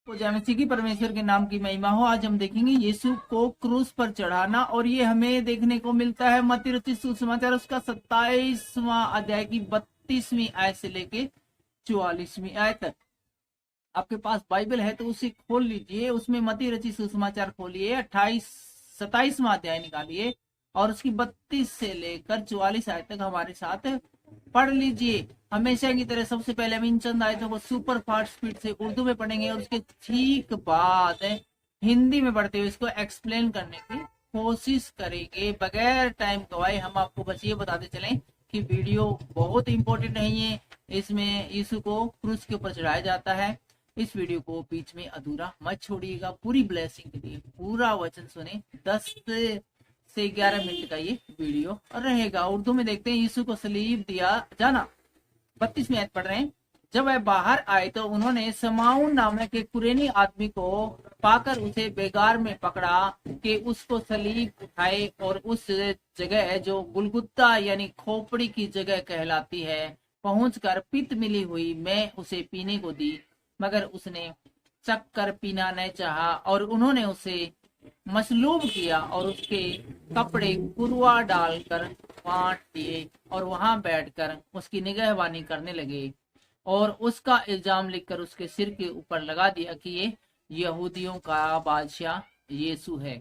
तो जय मसीह की परमेश्वर के नाम की महिमा हो। आज हम देखेंगे यीशु को क्रूस पर चढ़ाना, और ये हमें देखने को मिलता है मत्ती रचित सुसमाचार उसका 27वां अध्याय की 32वीं आयत से लेके 44वीं आयत तक। आपके पास बाइबल है तो उसे खोल लीजिए, उसमें मत्ती रचित सुसमाचार खोलिए, 27वां अध्याय निकालिए और उसकी 32 से लेकर 44 आयत तक हमारे साथ पढ़ लीजिए। हमेशा की तरह सबसे पहले हम इन चंद आयतों को सुपर फास्ट स्पीड से उर्दू में पढ़ेंगे और उसके ठीक बाद हिंदी में पढ़ते हुए इसको एक्सप्लेन करने की कोशिश करेंगे। बगैर टाइम गवाए हम आपको बस ये बताते चलें कि वीडियो बहुत इंपॉर्टेंट नहीं है, इसमें यीशु को क्रूस के ऊपर चढ़ाया जाता है। इस वीडियो को बीच में अधूरा मत छोड़िएगा। पूरी ब्लेसिंग के लिए पूरा वचन सुने। 10 से 11 मिनट का ये वीडियो रहेगा। उर्दू में देखते हैं। यीशु को सलीब दिया जाना। 32वीं आयत पढ़ रहे हैं। जब वह बाहर आए तो उन्होंने समाउन नामक एक कुरेनी आदमी को पाकर उसे बेगार में पकड़ा कि उसको सलीब उठाए और उस जगह जो गुलगुत्ता यानी खोपड़ी की जगह कहलाती है पहुंचकर पित्त मिली हुई मैं उसे पीने को दी, मगर उसने चख कर पीना न चाहा। और उन्होंने उसे मसलूब किया और उसके कपड़े कुरवा डालकर बांट दिए और वहां बैठकर उसकी निगहबानी करने लगे और उसका इल्जाम लिखकर उसके सिर के ऊपर लगा दिया कि ये यहूदियों का बादशाह यीशु है।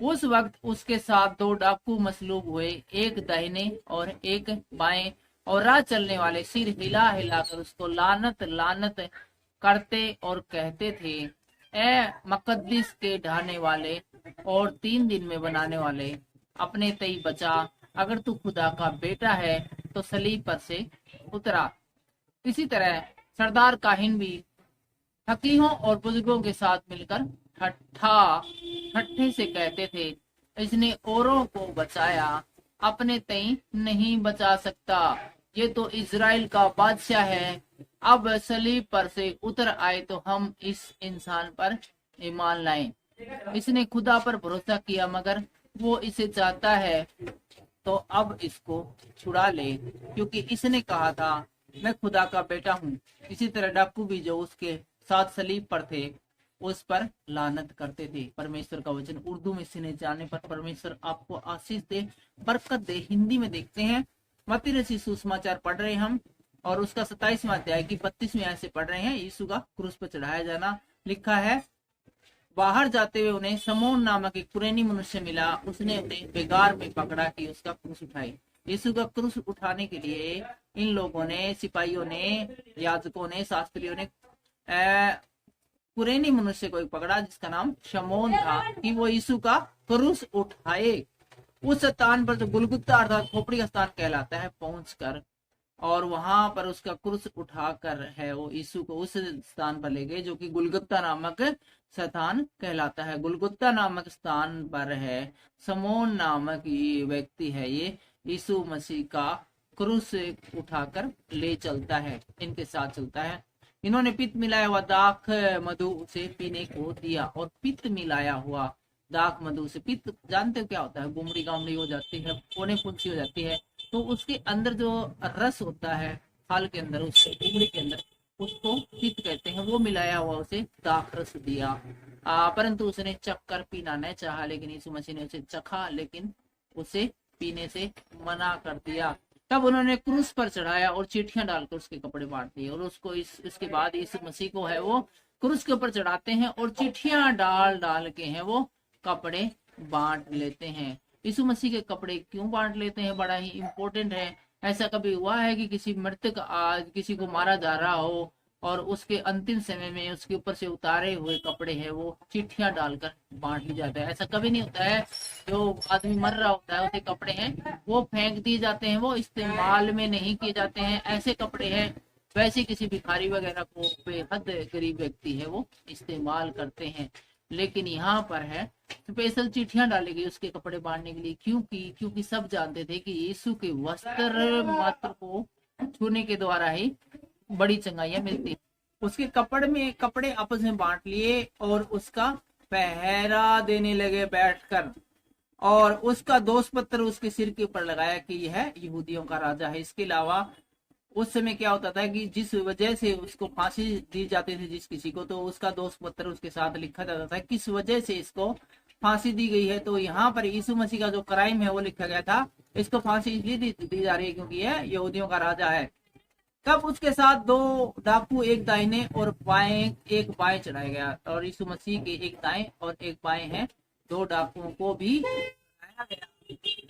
उस वक्त उसके साथ 2 डाकू मसलूब हुए, एक दाहिने और एक बाएं, और राह चलने वाले सिर हिला हिलाकर उसको लानत लानत करते और कहते थे, ए मुकद्दिस के ढाने वाले और 3 दिन में बनाने वाले, अपने तई बचा। अगर तू खुदा का बेटा है तो सलीब पर से उतरा। इसी तरह सरदार काहिन भी फकीहों और बुजुर्गों के साथ मिलकर ठट्ठे से कहते थे, इसने औरों को बचाया, अपने तई नहीं बचा सकता। ये तो इजराइल का बादशाह है। अब सलीब पर से उतर आए तो हम इस इंसान पर ईमान लाएं। इसने खुदा पर भरोसा किया, मगर वो इसे चाहता है तो अब इसको छुड़ा ले, क्योंकि इसने कहा था मैं खुदा का बेटा हूँ। इसी तरह डाकू भी जो उसके साथ सलीब पर थे उस पर लानत करते थे। परमेश्वर का वचन उर्दू में सुने जाने पर परमेश्वर आपको आशीष दे, बरकत दे। हिंदी में देखते हैं। मत्ती रचित सुसमाचार पढ़ रहे हैं हम और उसका 27वां अध्याय की 32वीं आयत से पढ़ रहे हैं। यीशु का क्रूस पर चढ़ाया जाना लिखा है। बाहर जाते हुए उन्हें समोन नामक एक कुरेनी मनुष्य मिला। उसने उन्हें बेगार में पकड़ा कि उसका क्रूस उठाए। यीशु का क्रूस उठाने के लिए इन लोगों ने, सिपाहियों ने, याजकों ने, शास्त्रियों ने कुरेनी मनुष्य को पकड़ा जिसका नाम शमौन था कि वो यीशु का क्रूस उठाए। उस स्थान पर जो गुलगुत्ता अर्थात खोपड़ी का स्थान कहलाता है पहुंचकर, और वहां पर उसका क्रूस उठाकर है वो यीशु को उस स्थान पर ले गए जो कि गुलगुत्ता नामक स्थान कहलाता है। गुलगुत्ता नामक स्थान पर है समोन नामक ये व्यक्ति है, ये यीशु मसीह का क्रूस उठाकर ले चलता है, इनके साथ चलता है। इन्होंने पित्त मिलाया हुआ दाख मधु उसे पीने को दिया, और पित्त मिलाया हुआ दाख मधु से, पित्त जानते हो क्या होता है? गुमड़ी गामड़ी हो जाती है, कोने फुंसी हो जाती है, तो उसके अंदर जो रस होता है खाल के अंदर, उसके गुमड़ी के अंदर, उसको पित्त कहते हैं। वो मिलाया हुआ उसे दाख रस दिया। परंतु उसने चखकर पीना न चाहा, लेकिन यीशु मसीह ने उसे चखा लेकिन उसे पीने से मना कर दिया। तब उन्होंने क्रूस पर चढ़ाया और चिट्ठियां डालकर उसके कपड़े बांट दिए, और उसको इसके बाद यीशु मसीह को है वो क्रूस के ऊपर चढ़ाते हैं और चिट्ठियां डाल डाल के हैं वो कपड़े बांट लेते हैं। यीशु मसीह के कपड़े क्यों बांट लेते हैं? बड़ा ही इंपॉर्टेंट है। ऐसा कभी हुआ है कि किसी मृतक आज किसी को मारा जा रहा हो और उसके अंतिम समय में उसके ऊपर से उतारे हुए कपड़े हैं वो चिट्ठियां डालकर बांट ली जाता है? ऐसा कभी नहीं होता है। जो आदमी मर रहा होता है उसके कपड़े हैं वो फेंक दिए जाते हैं, वो इस्तेमाल में नहीं किए जाते हैं। ऐसे कपड़े हैं वैसे किसी भिखारी वगैरह को बेहद गरीब व्यक्ति है वो इस्तेमाल करते हैं, लेकिन यहाँ पर है स्पेशल चिट्ठियां डाली गई उसके कपड़े बांटने के लिए। क्योंकि सब जानते थे कि यीशु के वस्त्र मात्र को छूने के द्वारा ही बड़ी चंगाइयां मिलती। उसके कपड़े आपस में बांट लिए और उसका पहरा देने लगे बैठकर, और उसका दोष पत्र उसके सिर के ऊपर लगाया कि यह यहूदियों का राजा है। इसके अलावा उस समय क्या होता था कि जिस वजह से उसको फांसी दी जाती थी जिस किसी को, तो उसका दोष पत्र उसके साथ लिखा जाता था किस वजह से इसको फांसी दी गई है। तो यहाँ पर यीशु मसीह का जो क्राइम है वो लिखा गया था, इसको फांसी इसलिए दी जा रही है क्योंकि यह यहूदियों का राजा है। तब उसके साथ दो डाकू, एक दाहिने और बाएं, एक बाएं चढ़ाया गया, और यीशु मसीह के एक दाएं और एक बाएं हैं, दो डाकुओं को भी चढ़ाया गया।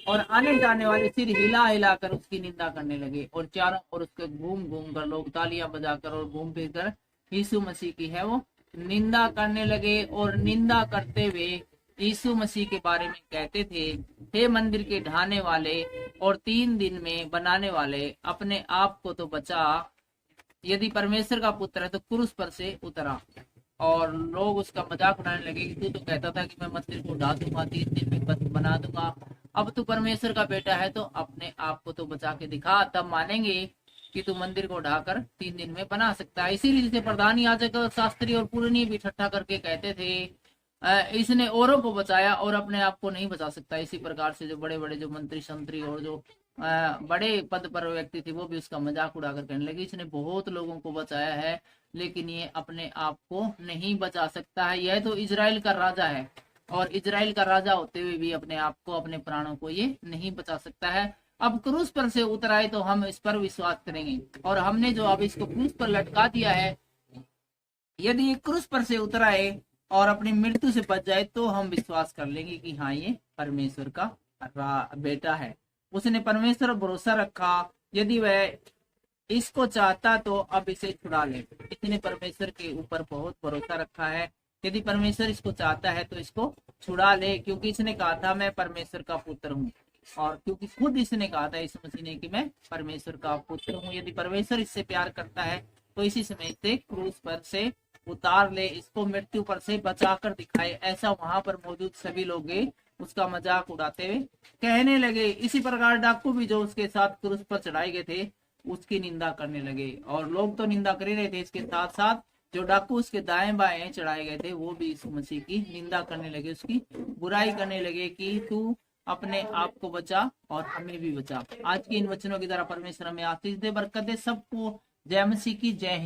और आने जाने वाले सिर हिला हिला कर उसकी निंदा करने लगे, और चारों ओर उसके घूम घूम कर लोग तालियां बजाकर और घूम फिर कर यीशु मसीह की है वो निंदा करने लगे। और निंदा करते हुए यीशु मसीह के बारे में कहते थे, हे मंदिर के ढाने वाले और 3 दिन में बनाने वाले, अपने आप को तो बचा, यदि परमेश्वर का पुत्र है तो क्रूस पर से उतरा। और लोग उसका मजाक उड़ाने लगे कि तू तो कहता था कि मैं मंदिर को ढा दूंगा, 3 दिन में बना दूंगा, अब तू परमेश्वर का बेटा है तो अपने आप को तो बचा के दिखा, तब मानेंगे कि तू मंदिर को ढाकर 3 दिन में बना सकता है। इसीलिए जिसे प्रधान याजक, शास्त्री और पुरनिये भी ठट्ठा करके कहते थे, इसने औरों को बचाया और अपने आप को नहीं बचा सकता। इसी प्रकार से जो बड़े बड़े जो मंत्री संतरी और जो बड़े पद पर व्यक्ति थे वो भी उसका मजाक उड़ाकर कहने लगे, इसने बहुत लोगों को बचाया है लेकिन ये अपने आप को नहीं बचा सकता है। यह तो इजराइल का राजा है, और इजराइल का राजा होते हुए भी अपने आप को, अपने प्राणों को ये नहीं बचा सकता है। अब क्रूस पर से उतराए तो हम इस पर विश्वास करेंगे, और हमने जो अब इसको क्रूस पर लटका दिया है, यदि ये क्रूस पर से उतराए और अपनी मृत्यु से बच जाए तो हम विश्वास कर लेंगे कि हाँ ये परमेश्वर का बेटा है। उसने परमेश्वर पर भरोसा रखा, यदि वह इसको चाहता तो अब इसे छुड़ा ले। इसने परमेश्वर के ऊपर बहुत भरोसा रखा है, यदि परमेश्वर इसको चाहता है तो इसको छुड़ा ले, क्योंकि इसने कहा था मैं परमेश्वर का पुत्र हूँ, और क्योंकि खुद इसने कहा था इस मसीह ने कि मैं परमेश्वर का पुत्र हूँ। यदि परमेश्वर इससे प्यार करता है तो इसी समय से क्रूस पर से उतार ले, इसको मृत्यु पर से बचा कर दिखाए। ऐसा वहां पर मौजूद सभी लोग उसका मजाक उड़ाते हुए कहने लगे। इसी प्रकार डाकू भी जो उसके साथ क्रूस पर चढ़ाए गए थे उसकी निंदा करने लगे, और लोग तो निंदा कर ही रहे थे, इसके साथ साथ जो डाकू उसके दाएं बाएं चढ़ाए गए थे वो भी यीशु मसीह की निंदा करने लगे, उसकी बुराई करने लगे कि तू अपने आप को बचा और हमें भी बचा। आज के इन वचनों की तरह परमेश्वर हमें आशीष दे, बरकत दे। सबको जय मसीह की जय हिंद।